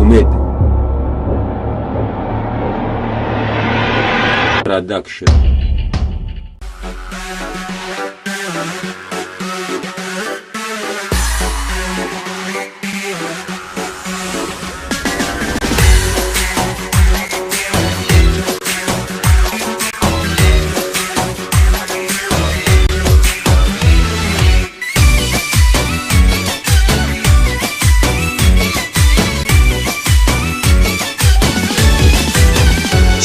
امید پروداکشن.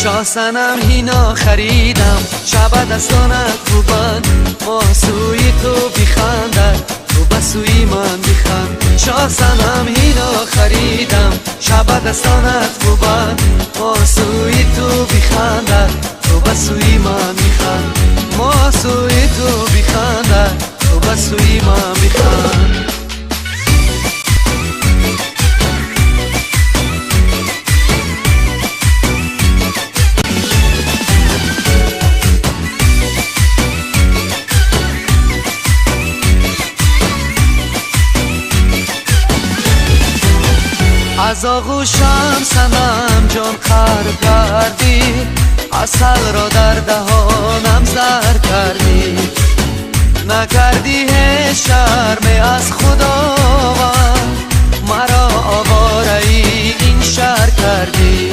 شاسنم هینا خریدم شب دستانت خوبان ما سوی تو بیخندد تو بسوی من بیخند. شاسنم هینا خریدم شب دستانت خوبان ما سوی تو بیخندد تو بسوی من بیخند. ما سوی تو بیخندد تو بسوی من بیخند. از آغوشم سنم جان خر کردی عسل را در دهانم زر کردی. نکردی هیچ شرم از خداوند مرا آواره این شهر کردی.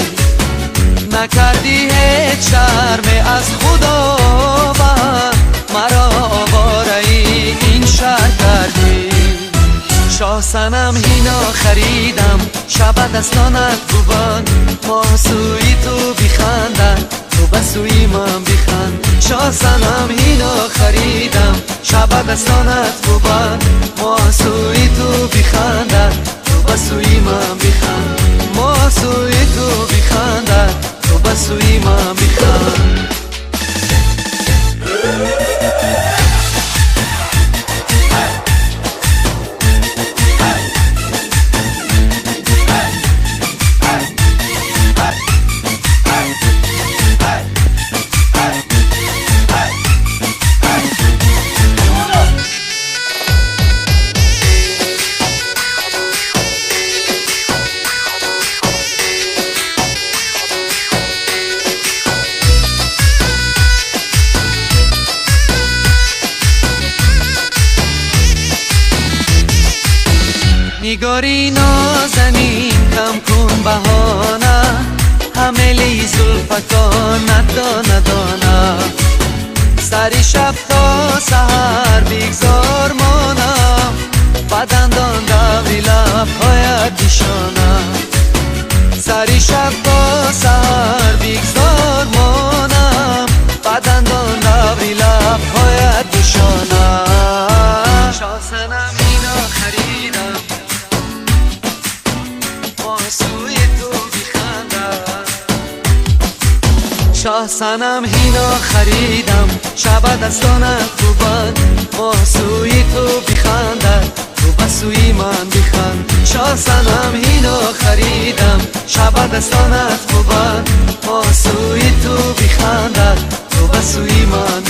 نکردی هیچ شرم از خداوند مرا آواره این شهر کردی. شاسنم هینا خریدم شب دستانت خوبان ما سوی تو بیخندن تو بسوی من بیخند. شاسنم هینا خریدم شب دستانت خوبان ما سوی تو بیخندن تو بسوی من بیخند. ما سوی تو بیخندن تو بسوی من بیخند. نگاری نازنین کم کن بهانه همه زلفکان ندانه. سری شب تا سحر بیگذار مانم بدندان دوری لبهایت نشانم. سری شب تا سحر بیگذار مانم بدندان دوری لبهایت نشانم. شاسنم هینا خریدم سوی تو بیخندم. شاسنم هینا خریدم شب دستانت خوبان ما سوی تو بیخندد تو بسوی من بیخند. شاسنم هینا خریدم شب دستانت خوبان ما سوی تو بیخندد تو بسوی من